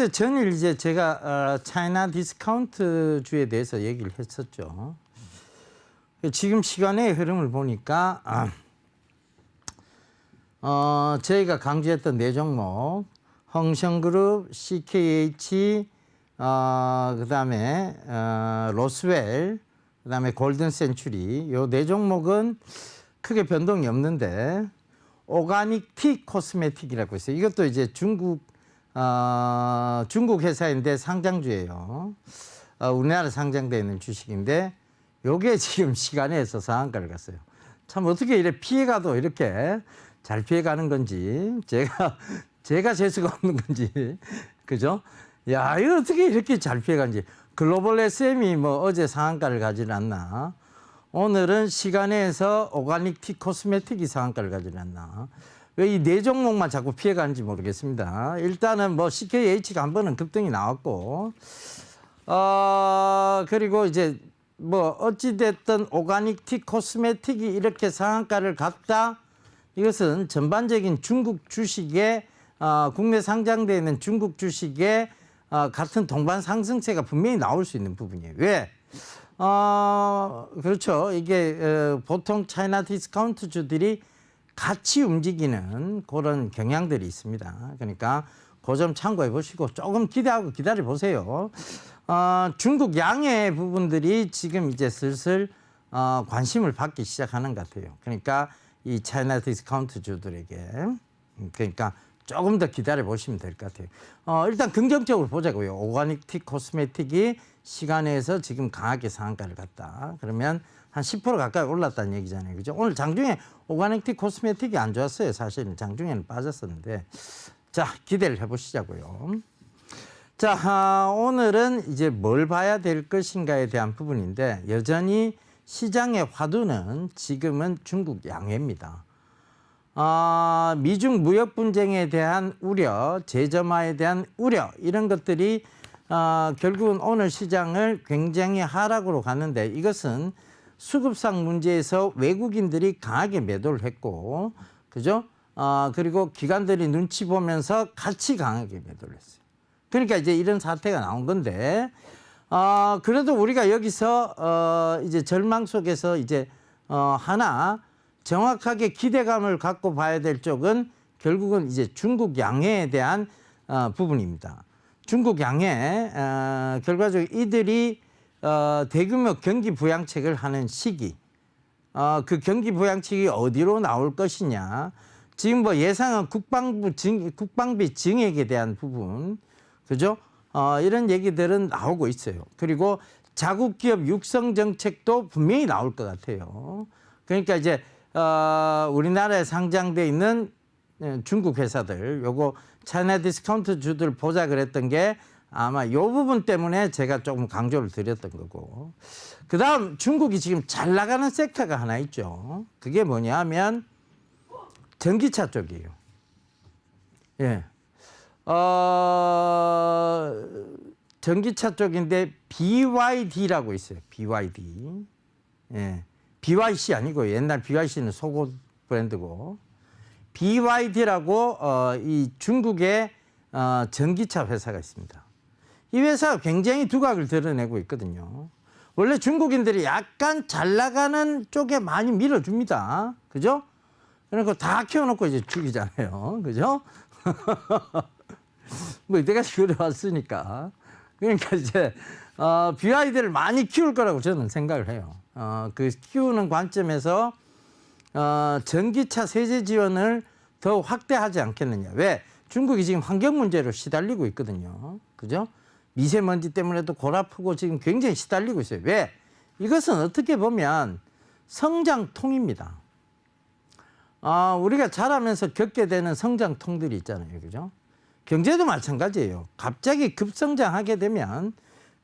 어제 전일 이제 제가 차이나 디스카운트주에 대해서 얘기를 했었죠. 지금 시간의 흐름을 보니까 저희가 강조했던 네 종목 흥성그룹, CKH, 그다음에 로스웰, 그다음에 골든센츄리 요 네 종목은 크게 변동이 없는데 오가닉 티 코스메틱이라고 있어요. 이것도 이제 중국 회사인데 상장주예요. 우리나라 상장되어 있는 주식인데 요게 지금 시간에서 상한가를 갔어요. 참 어떻게 이래 피해가도 이렇게 잘 피해가는 건지 제가 재수가 없는 건지 그죠? 야 이거 어떻게 이렇게 잘 피해가는지. 글로벌 SM이 뭐 어제 상한가를 가지 않나. 오늘은 시간에서 오가닉 티 코스메틱이 상한가를 가지 않나. 왜 이 네 종목만 자꾸 피해가는지 모르겠습니다. 일단은 뭐 CKH가 한 번은 급등이 나왔고, 그리고 이제 뭐 어찌됐든 오가닉 티 코스메틱이 이렇게 상한가를 갔다. 이것은 전반적인 중국 주식에 국내 상장되어 있는 중국 주식에 같은 동반 상승세가 분명히 나올 수 있는 부분이에요. 왜? 그렇죠. 이게 보통 차이나 디스카운트주들이 같이 움직이는 그런 경향들이 있습니다. 그러니까 그 점 참고해 보시고 조금 기대하고 기다려 보세요. 중국 양의 부분들이 지금 이제 슬슬 관심을 받기 시작하는 것 같아요. 그러니까 이 차이나 디스카운트주들에게 그러니까 조금 더 기다려 보시면 될 것 같아요. 일단 긍정적으로 보자고요. 오가닉 티 코스메틱이 시간에서 지금 강하게 상한가를 갔다. 그러면 한 10% 가까이 올랐다는 얘기잖아요. 그죠? 오늘 장중에 오가닉 티 코스메틱이 안 좋았어요. 사실은 장중에는 빠졌었는데. 자, 기대를 해보시자고요. 자, 오늘은 이제 뭘 봐야 될 것인가에 대한 부분인데 여전히 시장의 화두는 지금은 중국 양해입니다. 미중 무역 분쟁에 대한 우려, 재점화에 대한 우려 이런 것들이 결국은 오늘 시장을 굉장히 하락으로 갔는데 이것은 수급상 문제에서 외국인들이 강하게 매도를 했고, 그죠? 그리고 기관들이 눈치 보면서 같이 강하게 매도를 했어요. 그러니까 이제 이런 사태가 나온 건데, 그래도 우리가 여기서 이제 절망 속에서 이제 하나 정확하게 기대감을 갖고 봐야 될 쪽은 결국은 이제 중국 양해에 대한 부분입니다. 중국 양해, 결과적으로 이들이 대규모 경기 부양책을 하는 시기, 그 경기 부양책이 어디로 나올 것이냐. 지금 뭐 예상은 국방비 증액에 대한 부분, 그죠? 이런 얘기들은 나오고 있어요. 그리고 자국 기업 육성 정책도 분명히 나올 것 같아요. 그러니까 이제 우리나라에 상장돼 있는 중국 회사들, 요거 차이나 디스카운트 주들 보자 그랬던 게 아마 요 부분 때문에 제가 조금 강조를 드렸던 거고. 그다음 중국이 지금 잘 나가는 섹터가 하나 있죠. 그게 뭐냐 하면 전기차 쪽이에요. 예. 전기차 쪽인데 BYD라고 있어요. BYD. 예. BYC 아니고 옛날 BYC는 속옷 브랜드고 BYD라고 이 중국의 전기차 회사가 있습니다. 이 회사가 굉장히 두각을 드러내고 있거든요. 원래 중국인들이 약간 잘 나가는 쪽에 많이 밀어줍니다. 그죠? 그러니까 다 키워놓고 이제 죽이잖아요. 그죠? 뭐 이때까지 그래왔으니까. 그러니까 이제 BYD를 많이 키울 거라고 저는 생각을 해요. 그 키우는 관점에서 전기차 세제 지원을 더 확대하지 않겠느냐. 왜? 중국이 지금 환경 문제로 시달리고 있거든요. 그죠? 미세먼지 때문에도 골 아프고 지금 굉장히 시달리고 있어요. 왜? 이것은 어떻게 보면 성장통입니다. 우리가 자라면서 겪게 되는 성장통들이 있잖아요. 그죠? 경제도 마찬가지예요. 갑자기 급성장하게 되면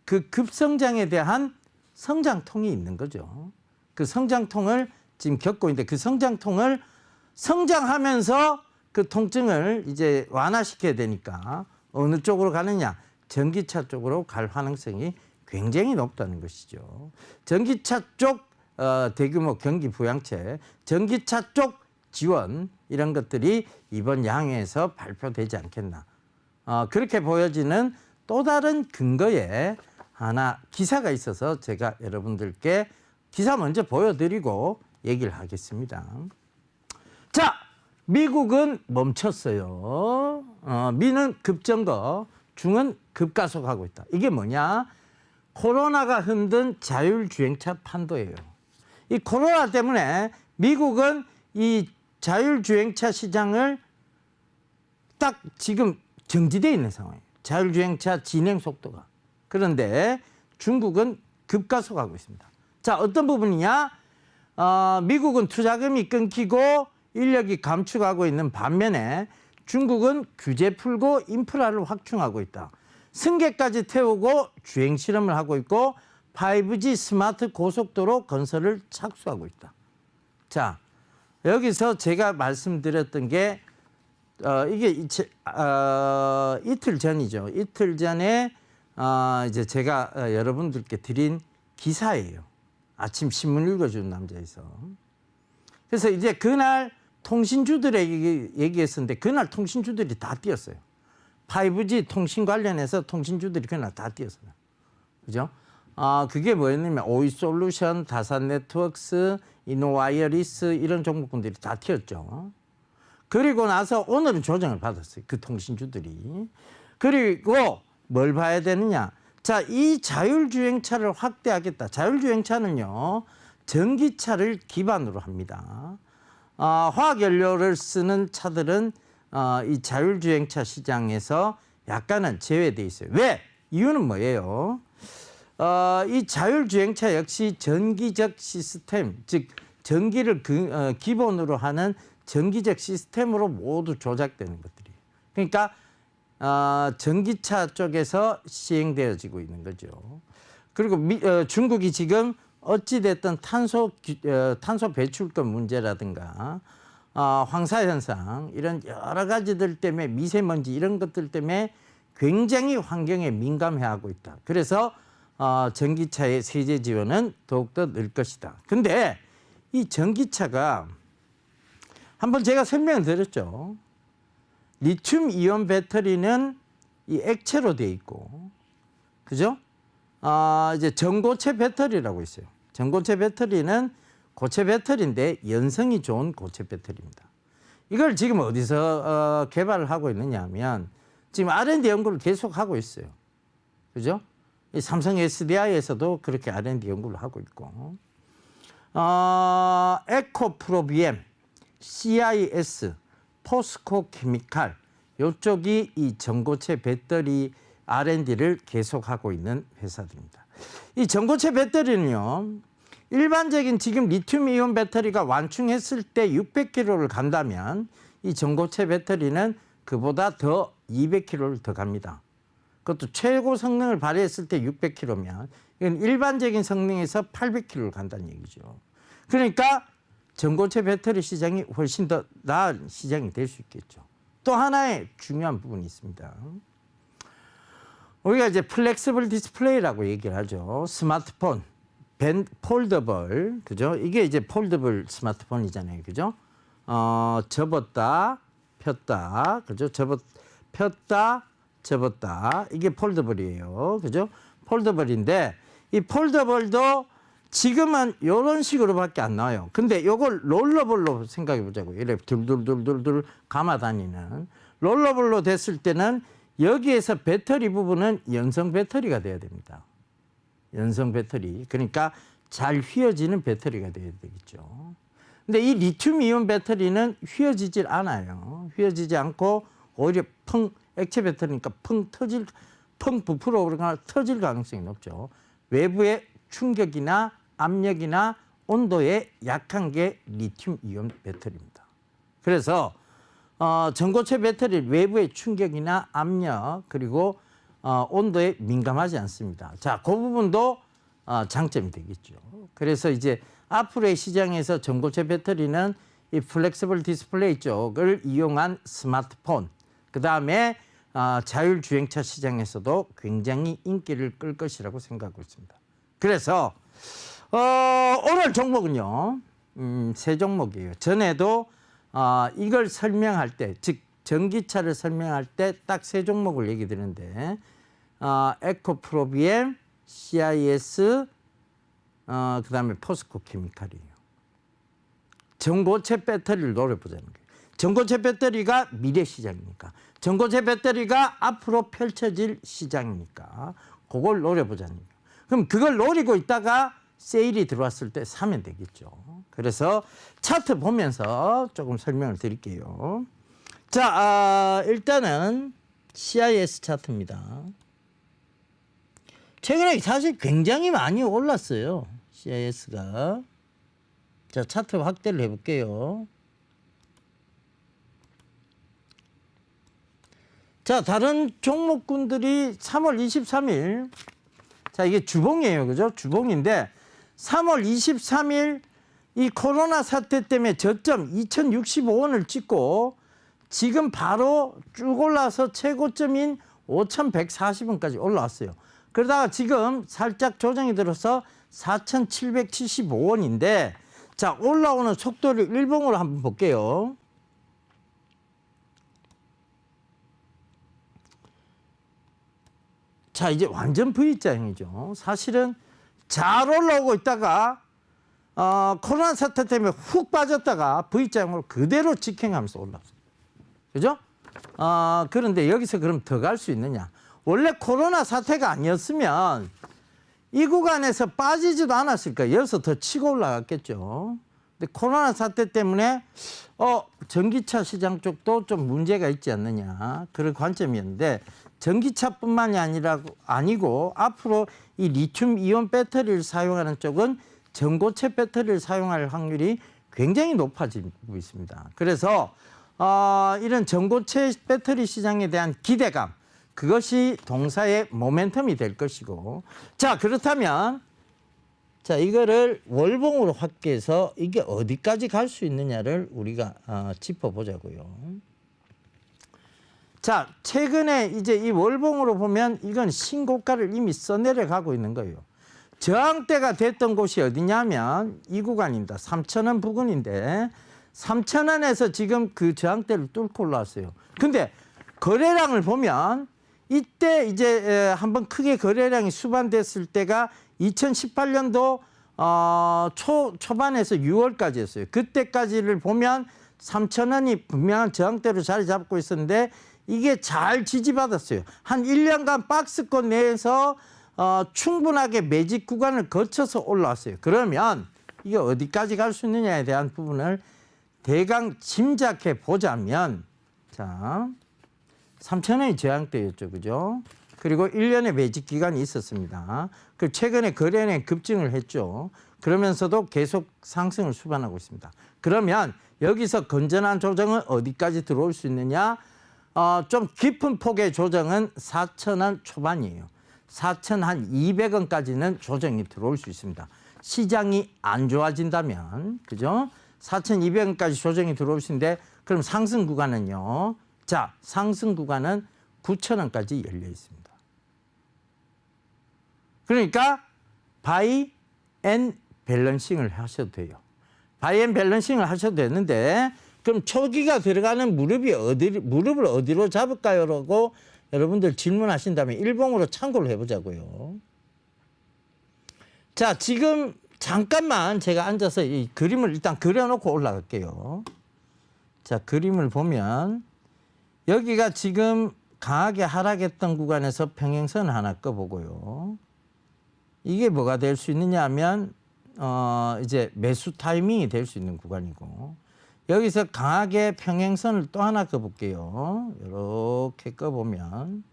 그 급성장에 대한 성장통이 있는 거죠. 그 성장통을 지금 겪고 있는데 그 성장통을 성장하면서 그 통증을 이제 완화시켜야 되니까 어느 쪽으로 가느냐? 전기차 쪽으로 갈 가능성이 굉장히 높다는 것이죠. 전기차 쪽 대규모 경기 부양책, 전기차 쪽 지원 이런 것들이 이번 양회에서 발표되지 않겠나. 그렇게 보여지는 또 다른 근거에 하나 기사가 있어서 제가 여러분들께 기사 먼저 보여드리고 얘기를 하겠습니다. 자, 미국은 멈췄어요. 미는 급증거, 중은 급가속하고 있다. 이게 뭐냐? 코로나가 흔든 자율주행차 판도예요. 이 코로나 때문에 미국은 이 자율주행차 시장을 딱 지금 정지되어 있는 상황이에요. 자율주행차 진행 속도가. 그런데 중국은 급가속하고 있습니다. 자, 어떤 부분이냐? 미국은 투자금이 끊기고 인력이 감축하고 있는 반면에 중국은 규제 풀고 인프라를 확충하고 있다. 승객까지 태우고 주행 실험을 하고 있고 5G 스마트 고속도로 건설을 착수하고 있다. 자, 여기서 제가 말씀드렸던 게 이게 이틀 전이죠. 이틀 전에 이제 제가 여러분들께 드린 기사예요. 아침 신문 읽어주는 남자에서. 그래서 이제 그날 통신주들에게 얘기했었는데 그날 통신주들이 다 뛰었어요. 5G 통신 관련해서 통신주들이 그날 다 뛰었어요. 그죠? 그게 뭐였냐면 오이솔루션, 다산네트워크스, 이노와이어리스 이런 종목군들이 다 튀었죠. 그리고 나서 오늘은 조정을 받았어요. 그 통신주들이. 그리고 뭘 봐야 되느냐. 자, 이 자율주행차를 확대하겠다. 자율주행차는요. 전기차를 기반으로 합니다. 화학연료를 쓰는 차들은 이 자율주행차 시장에서 약간은 제외돼 있어요. 왜? 이유는 뭐예요? 이 자율주행차 역시 전기적 시스템, 즉 전기를 기본으로 하는 전기적 시스템으로 모두 조작되는 것들이에요. 그러니까 전기차 쪽에서 시행되어지고 있는 거죠. 그리고 중국이 지금 어찌됐든 탄소 배출권 문제라든가 황사 현상 이런 여러 가지들 때문에 미세먼지 이런 것들 때문에 굉장히 환경에 민감해하고 있다. 그래서 전기차의 세제 지원은 더욱더 늘 것이다. 근데 이 전기차가 한번 제가 설명을 드렸죠. 리튬 이온 배터리는 이 액체로 돼 있고, 그죠? 이제 전고체 배터리라고 있어요. 전고체 배터리는 고체 배터리인데 연성이 좋은 고체 배터리입니다. 이걸 지금 어디서 개발을 하고 있느냐 하면 지금 R&D 연구를 계속 하고 있어요. 그죠? 이 삼성 SDI에서도 그렇게 R&D 연구를 하고 있고, 에코프로비엠, CIS, 포스코 케미칼 이쪽이 이 전고체 배터리 R&D를 계속하고 있는 회사들입니다. 이 전고체 배터리는요. 일반적인 지금 리튬이온 배터리가 완충했을 때 600km를 간다면 이 전고체 배터리는 그보다 더 200km를 더 갑니다. 그것도 최고 성능을 발휘했을 때 600km면 이건 일반적인 성능에서 800km를 간다는 얘기죠. 그러니까 전고체 배터리 시장이 훨씬 더 나은 시장이 될 수 있겠죠. 또 하나의 중요한 부분이 있습니다. 우리가 이제 플렉시블 디스플레이라고 얘기를 하죠. 스마트폰, 폴더블, 그죠? 이게 이제 폴더블 스마트폰이잖아요, 그죠? 접었다, 폈다, 그죠? 폈다, 접었다. 이게 폴더블이에요, 그죠? 폴더블인데 이 폴더블도 지금은 이런 식으로밖에 안 나와요. 근데 이걸 롤러블로 생각해 보자고요. 이렇게 둘둘둘둘둘 감아 다니는 롤러블로 됐을 때는 여기에서 배터리 부분은 연성 배터리가 돼야 됩니다. 연성 배터리. 그러니까 잘 휘어지는 배터리가 돼야 되겠죠. 근데 이 리튬 이온 배터리는 휘어지질 않아요. 휘어지지 않고 오히려 액체 배터리니까 펑 부풀어 오르거나 터질 가능성이 높죠. 외부의 충격이나 압력이나 온도에 약한 게 리튬 이온 배터리입니다. 그래서 전고체 배터리 외부의 충격이나 압력 그리고 온도에 민감하지 않습니다. 자, 그 부분도 장점이 되겠죠. 그래서 이제 앞으로의 시장에서 전고체 배터리는 이 플렉시블 디스플레이 쪽을 이용한 스마트폰, 그 다음에 자율주행차 시장에서도 굉장히 인기를 끌 것이라고 생각하고 있습니다. 그래서 오늘 종목은요, 세 종목이에요. 전에도 이걸 설명할 때, 즉 전기차를 설명할 때 딱 세 종목을 얘기 드리는데 에코프로비엠, CIS, 그다음에 포스코 케미칼이에요. 전고체 배터리를 노려보자는 거예요. 전고체 배터리가 미래 시장이니까. 전고체 배터리가 앞으로 펼쳐질 시장이니까 그걸 노려보자는 거예요. 그럼 그걸 노리고 있다가 세일이 들어왔을 때 사면 되겠죠. 그래서 차트 보면서 조금 설명을 드릴게요. 자, 일단은 CIS 차트입니다. 최근에 사실 굉장히 많이 올랐어요. CIS가. 자, 차트 확대를 해볼게요. 자, 다른 종목군들이 3월 23일. 자, 이게 주봉이에요. 그죠? 주봉인데 3월 23일 이 코로나 사태 때문에 저점 2065원을 찍고 지금 바로 쭉 올라서 최고점인 5140원까지 올라왔어요. 그러다가 지금 살짝 조정이 들어서 4775원인데 자, 올라오는 속도를 일봉으로 한번 볼게요. 자, 이제 완전 V자형이죠. 사실은 잘 올라오고 있다가 코로나 사태 때문에 훅 빠졌다가 V자형으로 그대로 직행하면서 올라왔어요. 그죠? 그런데 여기서 그럼 더 갈 수 있느냐? 원래 코로나 사태가 아니었으면 이 구간에서 빠지지도 않았을 거예요. 여기서 더 치고 올라갔겠죠. 근데 코로나 사태 때문에 전기차 시장 쪽도 좀 문제가 있지 않느냐 그런 관점이었는데 전기차뿐만이 아니고 앞으로 이 리튬 이온 배터리를 사용하는 쪽은 전고체 배터리를 사용할 확률이 굉장히 높아지고 있습니다. 그래서 이런 전고체 배터리 시장에 대한 기대감 그것이 동사의 모멘텀이 될 것이고 자 그렇다면 자 이거를 월봉으로 확대해서 이게 어디까지 갈 수 있느냐를 우리가 짚어보자고요. 자 최근에 이제 이 월봉으로 보면 이건 신고가를 이미 써내려가고 있는 거예요. 저항대가 됐던 곳이 어디냐면 이 구간입니다. 3,000원 부근인데 3,000원에서 지금 그 저항대를 뚫고 올라왔어요. 근데 거래량을 보면 이때 이제 한번 크게 거래량이 수반됐을 때가 2018년도 초반에서 6월까지였어요. 그때까지를 보면 3,000원이 분명한 저항대로 자리 잡고 있었는데 이게 잘 지지받았어요. 한 1년간 박스권 내에서 충분하게 매집 구간을 거쳐서 올라왔어요. 그러면 이게 어디까지 갈 수 있느냐에 대한 부분을 대강 짐작해 보자면 자 3,000원이 저항대였죠. 그죠? 그리고 1년의 매집 기간이 있었습니다. 그 최근에 거래량이 급증을 했죠. 그러면서도 계속 상승을 수반하고 있습니다. 그러면 여기서 건전한 조정은 어디까지 들어올 수 있느냐? 좀 깊은 폭의 조정은 4,000원 초반이에요. 4,200원까지는 조정이 들어올 수 있습니다. 시장이 안 좋아진다면, 그죠? 4,200원까지 조정이 들어올 수 있는데, 그럼 상승 구간은요? 자, 상승 구간은 9,000원까지 열려 있습니다. 그러니까, 바이 앤 밸런싱을 하셔도 돼요. 바이 앤 밸런싱을 하셔도 되는데, 그럼 초기가 들어가는 무릎을 어디로 잡을까요? 라고 여러분들 질문하신다면 일봉으로 참고를 해보자고요. 자, 지금 잠깐만 제가 앉아서 이 그림을 일단 그려놓고 올라갈게요. 자, 그림을 보면 여기가 지금 강하게 하락했던 구간에서 평행선 하나 꺼보고요. 이게 뭐가 될 수 있느냐 하면 이제 매수 타이밍이 될 수 있는 구간이고 여기서 강하게 평행선을 또 하나 꺼볼게요. 이렇게 꺼보면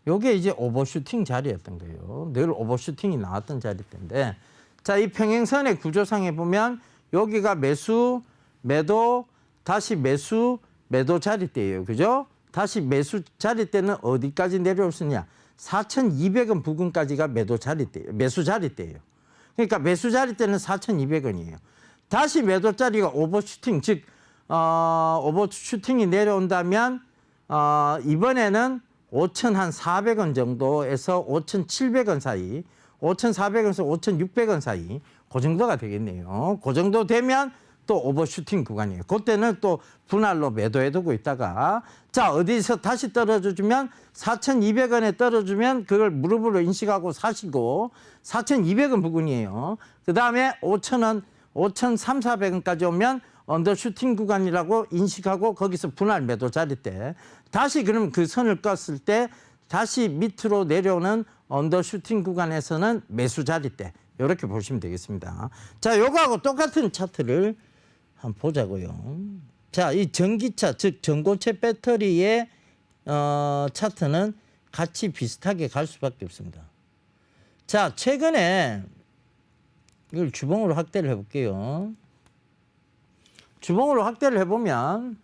이게 이제 오버슈팅 자리였던 거예요. 늘 오버슈팅이 나왔던 자리인데 자, 이 평행선의 구조상에 보면 여기가 매수, 매도, 다시 매수, 매도 자리대예요. 그죠? 다시 매수 자리대는 어디까지 내려올 수 있냐? 4,200원 부근까지가 매수 자리대예요. 그러니까 매수 자리대는 4,200원이에요. 다시 매도 자리가 오버슈팅, 즉 오버슈팅이 내려온다면 이번에는 5,400원 정도에서 5,700원 사이, 5,400원에서 5,600원 사이 그 정도가 되겠네요. 그 정도 되면 또 오버슈팅 구간이에요. 그때는 또 분할로 매도해두고 있다가 자 어디서 다시 떨어져주면 4,200원에 떨어지면 그걸 무릎으로 인식하고 사시고 4,200원 부근이에요. 그다음에 5,000원, 5,300~400원까지 오면 언더슈팅 구간이라고 인식하고 거기서 분할 매도 자리대 다시 그럼 그 선을 껐을 때 다시 밑으로 내려오는 언더슈팅 구간에서는 매수 자리대 이렇게 보시면 되겠습니다. 자, 요거하고 똑같은 차트를 한번 보자고요. 자, 이 전기차 즉 전고체 배터리의 차트는 같이 비슷하게 갈 수밖에 없습니다. 자, 최근에 이걸 주봉으로 확대를 해볼게요. 주봉으로 확대를 해보면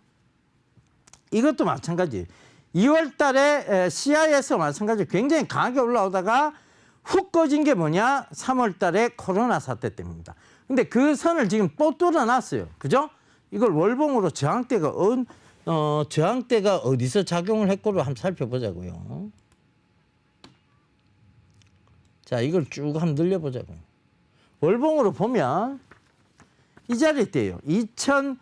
이것도 마찬가지. 2월 달에 CIS 마찬가지 굉장히 강하게 올라오다가 훅 꺼진 게 뭐냐? 3월 달에 코로나 사태 때문입니다. 근데 그 선을 지금 또 뚫어놨어요. 그죠? 이걸 월봉으로 저항대가 어디서 작용을 했고를 한번 살펴보자고요. 자, 이걸 쭉 한번 늘려보자고요. 월봉으로 보면 이 자리대예요. 그러니까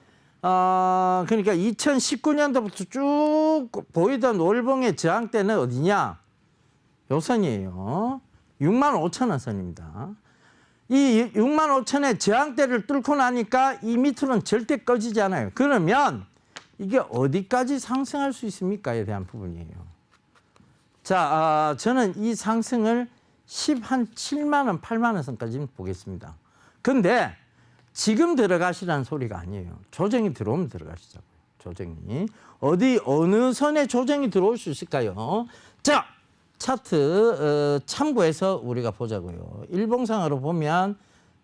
2019년도부터 쭉 보이던 월봉의 저항대는 어디냐? 요 선이에요. 65,000원 선입니다. 이 65,000원의 저항대를 뚫고 나니까 이 밑으로는 절대 꺼지지 않아요. 그러면 이게 어디까지 상승할 수 있습니까에 대한 부분이에요. 자, 저는 이 상승을 7만 원, 8만 원 선까지 보겠습니다. 근데 지금 들어가시라는 소리가 아니에요. 조정이 들어오면 들어가시자고요. 조정이. 어느 선에 조정이 들어올 수 있을까요? 자, 차트 참고해서 우리가 보자고요. 일봉상으로 보면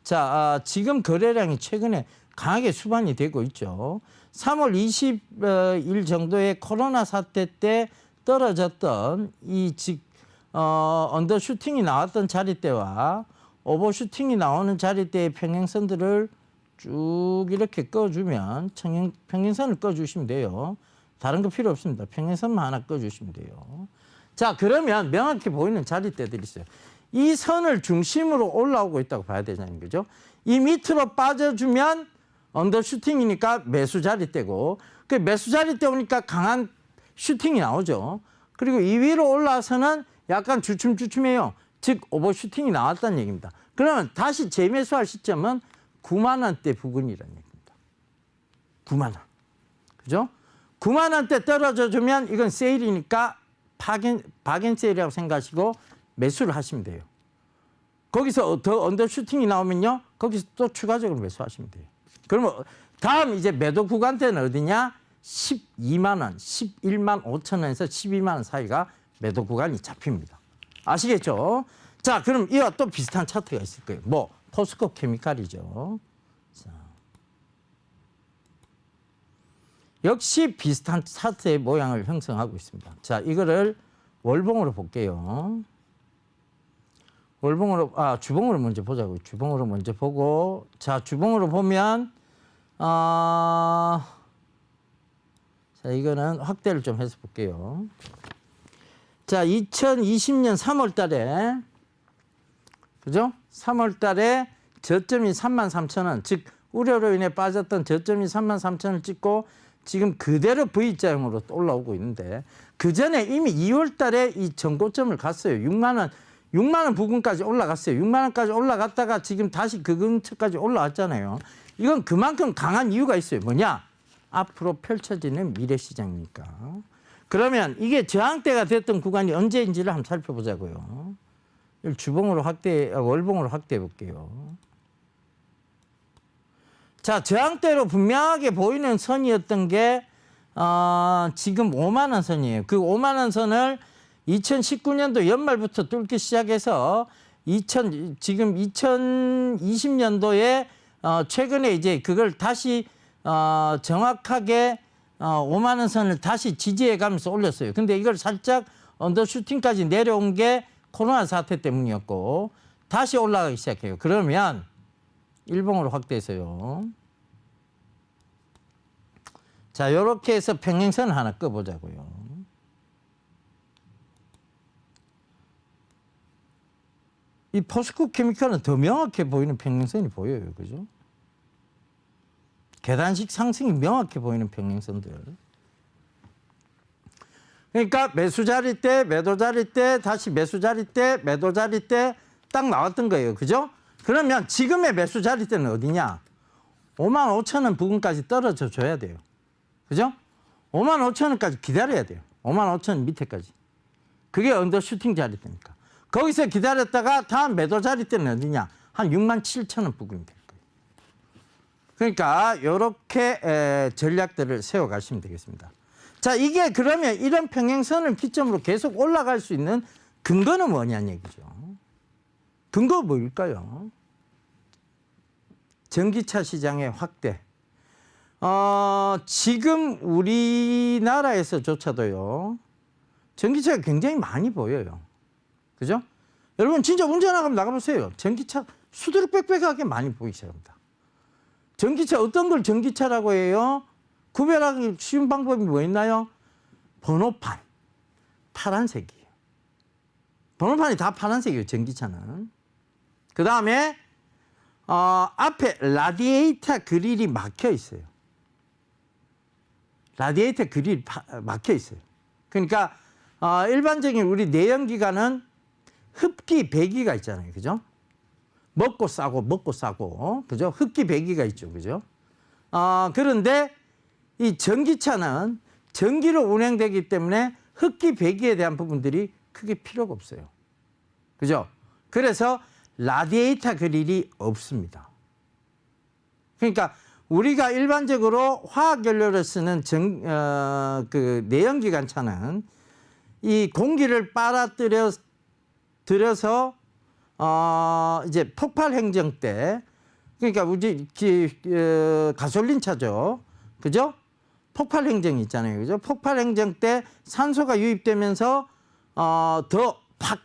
자, 지금 거래량이 최근에 강하게 수반이 되고 있죠. 3월 20일 정도의 코로나 사태 때 떨어졌던 언더슈팅이 나왔던 자리대와 오버슈팅이 나오는 자리대의 평행선들을 쭉 이렇게 꺼주면 평행선을 꺼주시면 돼요. 다른 거 필요 없습니다. 평행선만 하나 꺼주시면 돼요. 자, 그러면 명확히 보이는 자리대들이 있어요. 이 선을 중심으로 올라오고 있다고 봐야 되잖아요. 그죠? 이 밑으로 빠져주면 언더슈팅이니까 매수 자리대고 그 매수 자리대 오니까 강한 슈팅이 나오죠. 그리고 이 위로 올라와서는 약간 주춤주춤해요. 즉 오버슈팅이 나왔다는 얘기입니다. 그러면 다시 재매수할 시점은 9만 원대 부근이라는 얘기입니다. 9만 원. 그죠? 9만 원대 떨어져 주면 이건 세일이니까 박앤 세일이라고 생각하시고 매수를 하시면 돼요. 거기서 더 언더슈팅이 나오면요. 거기서 또 추가적으로 매수하시면 돼요. 그러면 다음 이제 매도 구간대는 어디냐? 12만 원, 11만 5천 원에서 12만 원 사이가 매도 구간이 잡힙니다. 아시겠죠? 자, 그럼 이와 또 비슷한 차트가 있을 거예요. 뭐 포스코 케미칼이죠. 자. 역시 비슷한 차트의 모양을 형성하고 있습니다. 자, 이거를 월봉으로 볼게요. 주봉으로 먼저 보자고요. 주봉으로 먼저 보고, 자, 주봉으로 보면, 자, 이거는 확대를 좀 해서 볼게요. 자, 2020년 3월 달에, 그죠? 3월 달에 저점이 33,000원, 즉, 우려로 인해 빠졌던 저점이 33,000원을 찍고 지금 그대로 V자형으로 올라오고 있는데 그 전에 이미 2월 달에 이 전고점을 갔어요. 6만 원 부근까지 올라갔어요. 6만 원까지 올라갔다가 지금 다시 그 근처까지 올라왔잖아요. 이건 그만큼 강한 이유가 있어요. 뭐냐? 앞으로 펼쳐지는 미래시장이니까. 그러면 이게 저항대가 됐던 구간이 언제인지를 한번 살펴보자고요. 주봉으로 월봉으로 확대해 볼게요. 자, 저항대로 분명하게 보이는 선이었던 게 지금 5만 원 선이에요. 그 5만 원 선을 2019년도 연말부터 뚫기 시작해서 지금 2020년도에 최근에 이제 그걸 다시 정확하게 5만 원 선을 다시 지지해 가면서 올렸어요. 근데 이걸 살짝 언더슈팅까지 내려온 게 코로나 사태 때문이었고 다시 올라가기 시작해요. 그러면 일봉으로 확대해서요. 자, 요렇게 해서 평행선을 하나 꺼보자고요. 이 포스코 케미칼은 더 명확해 보이는 평행선이 보여요. 그죠? 계단식 상승이 명확해 보이는 평행선들. 그러니까 매수 자리 때, 매도 자리 때, 다시 매수 자리 때, 매도 자리 때 딱 나왔던 거예요. 그죠? 그러면 지금의 매수 자리 때는 어디냐? 55,000원 부근까지 떨어져 줘야 돼요. 그죠? 55,000원까지 기다려야 돼요. 55,000원 밑에까지. 그게 언더슈팅 자리 때니까. 거기서 기다렸다가 다음 매도 자리 때는 어디냐? 한 67,000원 부근이 될 거예요. 그러니까 이렇게 전략들을 세워가시면 되겠습니다. 자, 이게 그러면 이런 평행선을 기점으로 계속 올라갈 수 있는 근거는 뭐냐는 얘기죠. 근거 뭐일까요? 전기차 시장의 확대. 지금 우리나라에서조차도요, 전기차가 굉장히 많이 보여요. 그죠? 여러분 진짜 운전하고 나가보세요. 전기차 수두룩 빽빽하게 많이 보이기 시작합니다. 전기차 어떤 걸 전기차라고 해요? 구별하기 쉬운 방법이 뭐 있나요? 번호판. 파란색이에요. 번호판이 다 파란색이에요. 전기차는. 그 다음에 앞에 라디에이터 그릴이 막혀 있어요. 라디에이터 그릴이 막혀 있어요. 그러니까 일반적인 우리 내연기관은 흡기 배기가 있잖아요. 그죠? 먹고 싸고, 그죠? 흡기 배기가 있죠. 그죠? 그런데 이 전기차는 전기로 운행되기 때문에 흡기 배기에 대한 부분들이 크게 필요가 없어요. 그죠? 그래서 라디에이터 그릴이 없습니다. 그러니까 우리가 일반적으로 화학연료를 쓰는 그 내연기관차는 이 공기를 빨아들여서 이제 폭발 행정 때, 그러니까 우리 가솔린 차죠, 그죠? 폭발 행정이 있잖아요, 그죠? 폭발 행정 때 산소가 유입되면서 더 팍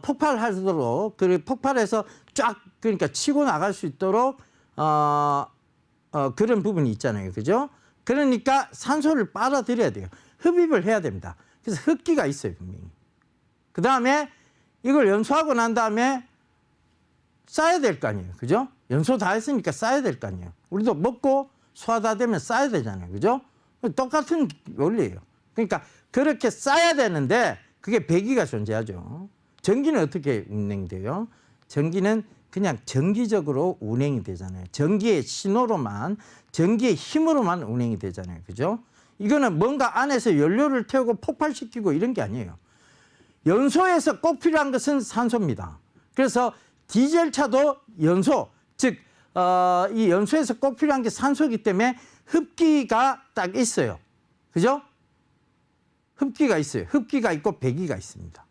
폭발하도록, 그 폭발해서 쫙 그러니까 치고 나갈 수 있도록 그런 부분이 있잖아요, 그죠? 그러니까 산소를 빨아들여야 돼요. 흡입을 해야 됩니다. 그래서 흡기가 있어요, 분명히. 그 다음에 이걸 연소하고 난 다음에 싸야 될 거 아니에요, 그죠? 연소 다 했으니까 싸야 될 거 아니에요. 우리도 먹고 소화 다 되면 싸야 되잖아요, 그죠? 똑같은 원리예요. 그러니까 그렇게 싸야 되는데 그게 배기가 존재하죠. 전기는 어떻게 운행돼요? 전기는 그냥 정기적으로 운행이 되잖아요. 전기의 신호로만, 전기의 힘으로만 운행이 되잖아요, 그죠? 이거는 뭔가 안에서 연료를 태우고 폭발시키고 이런 게 아니에요. 연소에서 꼭 필요한 것은 산소입니다. 그래서 디젤차도 연소, 즉 이 연소에서 꼭 필요한 게 산소이기 때문에 흡기가 딱 있어요. 그죠? 흡기가 있어요. 흡기가 있고 배기가 있습니다.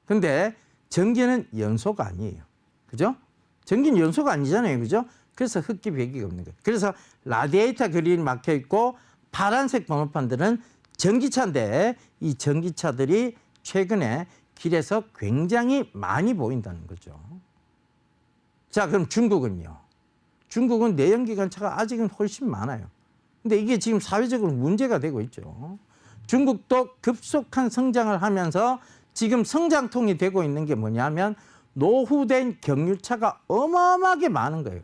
근데 전기는 연소가 아니에요. 그죠? 전기는 연소가 아니잖아요. 그죠? 그래서 흡기, 배기가 없는 거예요. 그래서 라디에이터 그릴이 막혀 있고 파란색 번호판들은 전기차인데 이 전기차들이 최근에 길에서 굉장히 많이 보인다는 거죠. 자, 그럼 중국은요? 중국은 내연기관차가 아직은 훨씬 많아요. 근데 이게 지금 사회적으로 문제가 되고 있죠. 중국도 급속한 성장을 하면서 지금 성장통이 되고 있는 게 뭐냐면 노후된 경유차가 어마어마하게 많은 거예요.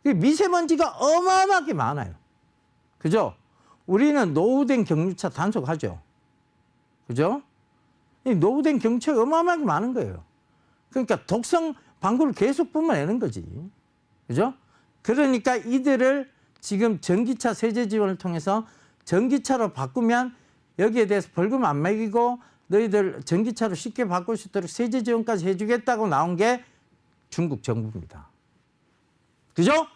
미세먼지가 어마어마하게 많아요. 그죠? 우리는 노후된 경유차 단속하죠. 그죠? 이 노후된 경유차가 어마어마하게 많은 거예요. 그러니까 독성 방구를 계속 뿜어내는 거지. 그죠? 그러니까 이들을 지금 전기차 세제 지원을 통해서 전기차로 바꾸면 여기에 대해서 벌금 안 매기고 너희들 전기차로 쉽게 바꿀 수 있도록 세제 지원까지 해주겠다고 나온 게 중국 정부입니다. 그죠?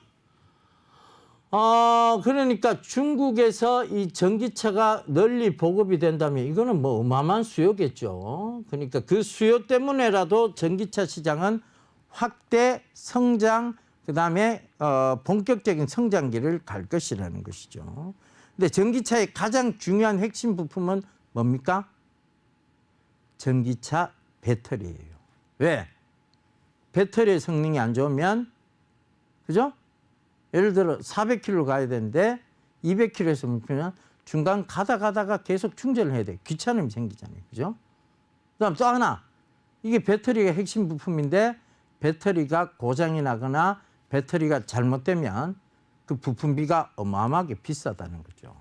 그러니까 중국에서 이 전기차가 널리 보급이 된다면 이거는 뭐 어마어마한 수요겠죠. 그러니까 그 수요 때문에라도 전기차 시장은 확대, 성장, 그다음에 본격적인 성장기를 갈 것이라는 것이죠. 근데 전기차의 가장 중요한 핵심 부품은 뭡니까? 전기차 배터리예요. 왜? 배터리의 성능이 안 좋으면, 그죠? 예를 들어 400km 가야 되는데 200km에서 멈추면 중간 가다가 계속 충전을 해야 돼요. 귀찮음이 생기잖아요. 그죠? 그다음 또 하나, 이게 배터리가 핵심 부품인데 배터리가 고장이 나거나 배터리가 잘못되면 그 부품비가 어마어마하게 비싸다는 거죠.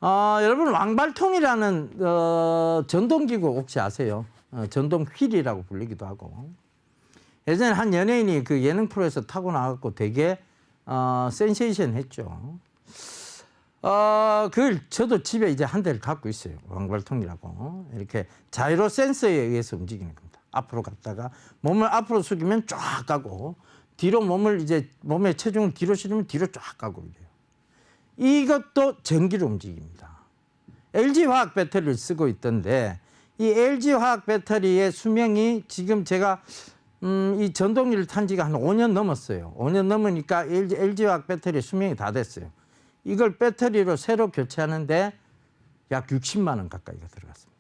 여러분 왕발통이라는 전동기구 혹시 아세요? 전동휠이라고 불리기도 하고. 예전에 한 연예인이 그 예능 프로에서 타고 나갔고 되게 센세이션 했죠. 그걸 저도 집에 이제 한 대를 갖고 있어요. 왕발통이라고. 이렇게 자이로 센서에 의해서 움직이는 겁니다. 앞으로 갔다가 몸을 앞으로 숙이면 쫙 가고 뒤로 몸을 이제 몸의 체중을 뒤로 실으면 뒤로 쫙 가고 이래요. 이것도 전기로 움직입니다. LG화학 배터리를 쓰고 있던데 이 LG화학 배터리의 수명이 지금 제가 이 전동기를 탄 지가 한 5년 넘었어요. 5년 넘으니까 LG화학 배터리 수명이 다 됐어요. 이걸 배터리로 새로 교체하는데 약 60만 원 가까이가 들어갔습니다.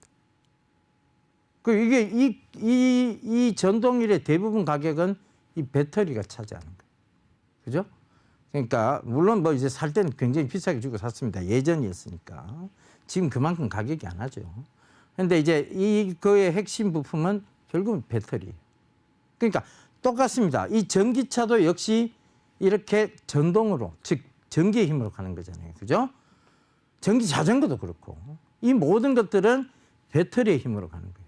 이게 이 전동일의 대부분 가격은 이 배터리가 차지하는 거예요. 그죠? 그러니까 물론 뭐 이제 살 때는 굉장히 비싸게 주고 샀습니다. 예전이었으니까. 지금 그만큼 가격이 안 하죠. 그런데 이제 이거의 핵심 부품은 결국은 배터리. 그러니까 똑같습니다. 이 전기차도 역시 이렇게 전동으로, 즉 전기의 힘으로 가는 거잖아요. 그죠? 전기 자전거도 그렇고 이 모든 것들은 배터리의 힘으로 가는 거예요.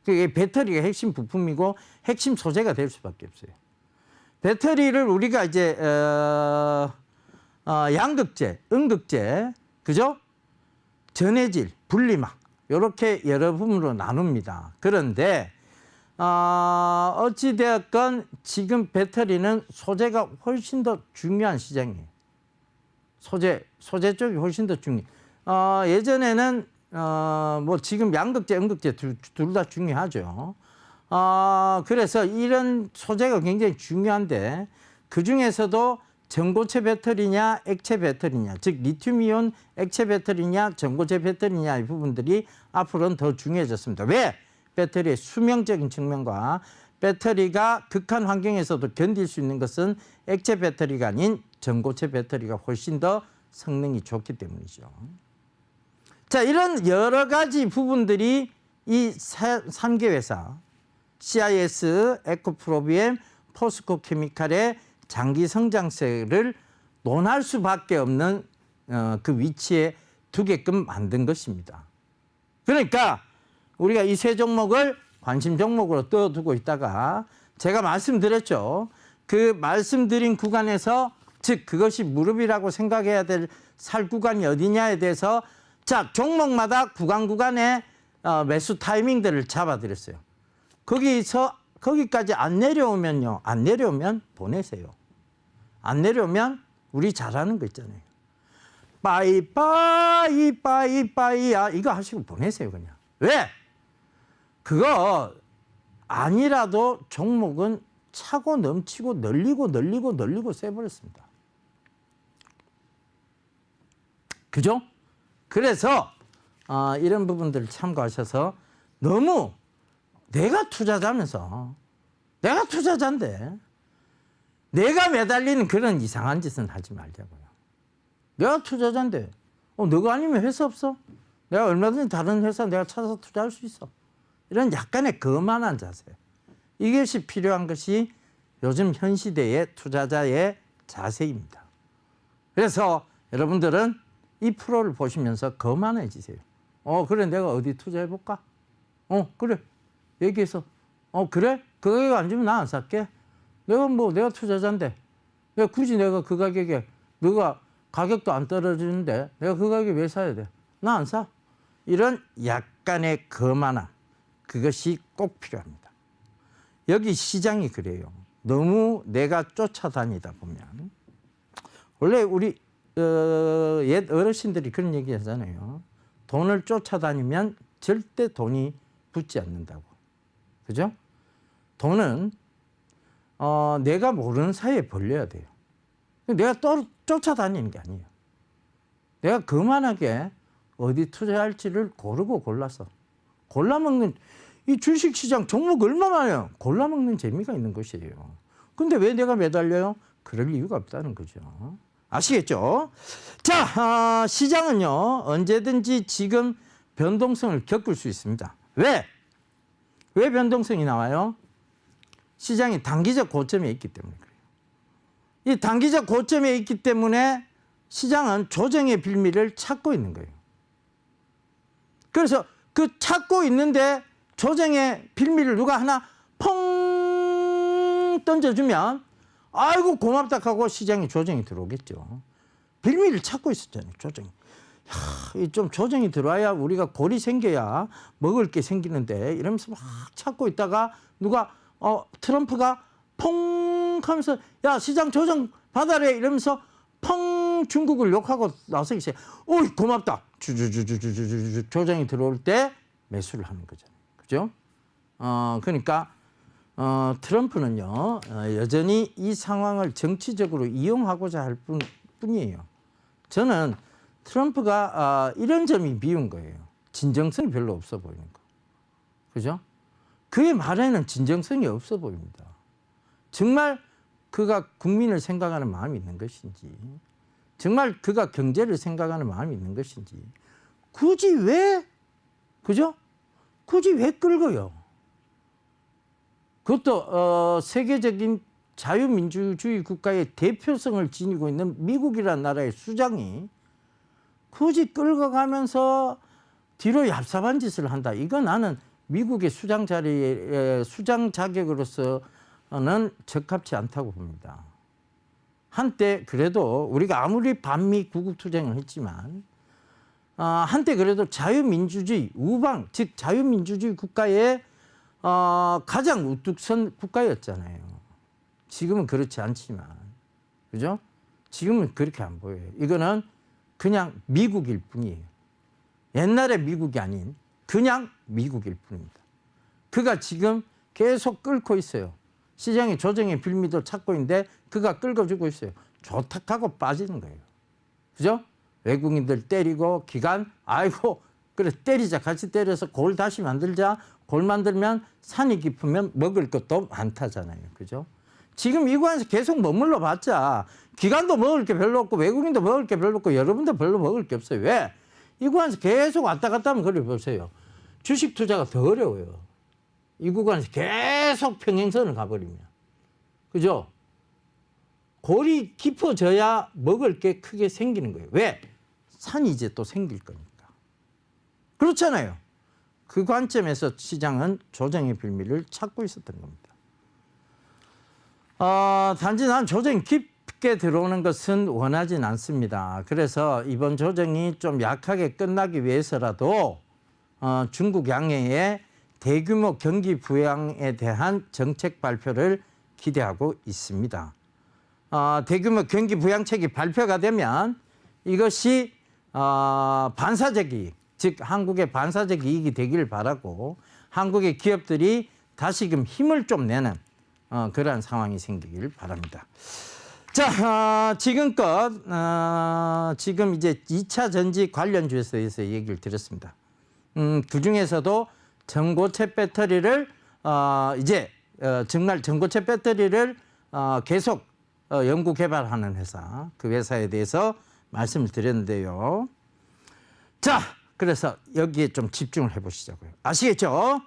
그게 배터리가 핵심 부품이고 핵심 소재가 될 수밖에 없어요. 배터리를 우리가 이제 양극재, 음극재, 그죠? 전해질, 분리막 이렇게 여러 부분으로 나눕니다. 그런데 어찌되었건 지금 배터리는 소재가 훨씬 더 중요한 시장이에요. 소재 쪽이 훨씬 더 중요해요. 예전에는 뭐 지금 양극재, 음극재 둘 다 중요하죠. 그래서 이런 소재가 굉장히 중요한데 그중에서도 전고체 배터리냐 액체 배터리냐, 즉 리튬이온 액체 배터리냐 전고체 배터리냐 이 부분들이 앞으로는 더 중요해졌습니다. 왜? 배터리의 수명적인 측면과 배터리가 극한 환경에서도 견딜 수 있는 것은 액체 배터리가 아닌 전고체 배터리가 훨씬 더 성능이 좋기 때문이죠. 자, 이런 여러 가지 부분들이 이 3개 회사 CIS, 에코프로비엠, 포스코 케미칼의 장기 성장세를 논할 수밖에 없는 그 위치에 두게끔 만든 것입니다. 그러니까 우리가 이 세 종목을 관심 종목으로 떠두고 있다가 제가 말씀드렸죠. 그 말씀드린 구간에서 즉 그것이 무릎이라고 생각해야 될 살 구간이 어디냐에 대해서 자 종목마다 구간에 매수 타이밍들을 잡아드렸어요. 거기까지 안 내려오면요. 안 내려오면 보내세요. 안 내려오면 우리 잘하는 거 있잖아요. 빠이빠이 빠이빠이야 이거 하시고 보내세요 그냥. 왜? 그거 아니라도 종목은 차고 넘치고 널리고 세버렸습니다. 그죠? 그래서 이런 부분들을 참고하셔서 너무 내가 투자자면서 내가 투자자인데 내가 매달리는 그런 이상한 짓은 하지 말자고요. 내가 투자자인데 너가 아니면 회사 없어? 내가 얼마든지 다른 회사 내가 찾아서 투자할 수 있어. 이런 약간의 거만한 자세. 이것이 필요한 것이 요즘 현 시대의 투자자의 자세입니다. 그래서 여러분들은 이 프로를 보시면서 거만해지세요. 그래 내가 어디 투자해볼까? 그래 얘기해서 그래? 그 가격 안 주면 나 안 살게. 내가 투자자인데 내가 굳이 내가 그 가격에 너가 가격도 안 떨어지는데 내가 그 가격에 왜 사야 돼? 나 안 사. 이런 약간의 거만함 그것이 꼭 필요합니다. 여기 시장이 그래요. 너무 내가 쫓아다니다 보면 원래 우리 옛 어르신들이 그런 얘기 하잖아요. 돈을 쫓아다니면 절대 돈이 붙지 않는다고. 그죠? 돈은 내가 모르는 사이에 벌려야 돼요. 내가 쫓아다니는 게 아니에요. 내가 그만하게 어디 투자할지를 고르고 골라서 골라먹는 이 주식시장 종목 얼마나 많아요. 골라먹는 재미가 있는 것이에요. 근데 왜 내가 매달려요? 그럴 이유가 없다는 거죠. 아시겠죠? 자, 시장은요 언제든지 지금 변동성을 겪을 수 있습니다. 왜 변동성이 나와요? 시장이 단기적 고점에 있기 때문에 그래요. 이 단기적 고점에 있기 때문에 시장은 조정의 빌미를 찾고 있는 거예요. 그래서 그 찾고 있는데 조정의 빌미를 누가 하나 펑 던져주면 아이고 고맙다 하고 시장에 조정이 들어오겠죠. 빌미를 찾고 있었잖아요. 조정이. 좀 조정이 들어와야 우리가 골이 생겨야 먹을 게 생기는데 이러면서 막 찾고 있다가 누가 트럼프가 펑 하면서 야 시장 조정 받아래 이러면서 펑 중국을 욕하고 나서 이제 어이 고맙다 주주주주주주주 조정이 들어올 때 매수를 하는 거잖아요. 그죠? 그러니까 트럼프는요 여전히 이 상황을 정치적으로 이용하고자 할 뿐이에요. 저는 트럼프가 이런 점이 미운 거예요. 진정성이 별로 없어 보이는 거. 그죠? 그의 말에는 진정성이 없어 보입니다. 정말 그가 국민을 생각하는 마음이 있는 것인지, 정말 그가 경제를 생각하는 마음이 있는 것인지, 굳이 왜, 그죠? 굳이 왜 끌고요? 그것도 세계적인 자유민주주의 국가의 대표성을 지니고 있는 미국이라는 나라의 수장이 굳이 끌고 가면서 뒤로 얍삽한 짓을 한다. 이거 나는 미국의 수장 자리에 수장 자격으로서는 적합치 않다고 봅니다. 한때 그래도 우리가 아무리 반미 구국 투쟁을 했지만 한때 그래도 자유민주주의 우방 즉 자유민주주의 국가의 가장 우뚝 선 국가였잖아요. 지금은 그렇지 않지만 그죠? 지금은 그렇게 안 보여요. 이거는 그냥 미국일 뿐이에요. 옛날의 미국이 아닌 그냥 미국일 뿐입니다. 그가 지금 계속 끌고 있어요. 시장의 조정의 빌미도 찾고 있는데 그가 끌어주고 있어요. 좋다 하고 빠지는 거예요. 그죠? 외국인들 때리고 기관 아이고 그래 때리자 같이 때려서 골 다시 만들자. 골 만들면 산이 깊으면 먹을 것도 많다잖아요. 그죠? 지금 이 구간에서 계속 머물러 봤자 기관도 먹을 게 별로 없고 외국인도 먹을 게 별로 없고 여러분도 별로 먹을 게 없어요. 왜? 이 구간에서 계속 왔다 갔다 하면 그래 보세요. 주식 투자가 더 어려워요. 이 구간에서 계속 평행선을 가버리면. 그죠? 골이 깊어져야 먹을 게 크게 생기는 거예요. 왜? 산이 이제 또 생길 거니까. 그렇잖아요. 그 관점에서 시장은 조정의 빌미를 찾고 있었던 겁니다. 단지 난 조정이 깊게 들어오는 것은 원하진 않습니다. 그래서 이번 조정이 좀 약하게 끝나기 위해서라도 중국 양해의 대규모 경기 부양에 대한 정책 발표를 기대하고 있습니다. 대규모 경기 부양책이 발표가 되면 이것이 반사적 이익, 즉 한국의 반사적 이익이 되기를 바라고 한국의 기업들이 다시금 힘을 좀 내는 그러한 상황이 생기길 바랍니다. 자, 지금껏 지금 이제 2차 전지 관련주에 대해서 얘기를 드렸습니다. 그 중에서도 전고체 배터리를 이제 정말 전고체 배터리를 계속 연구 개발하는 회사, 그 회사에 대해서 말씀을 드렸는데요. 자, 그래서 여기에 좀 집중을 해보시자고요. 아시겠죠?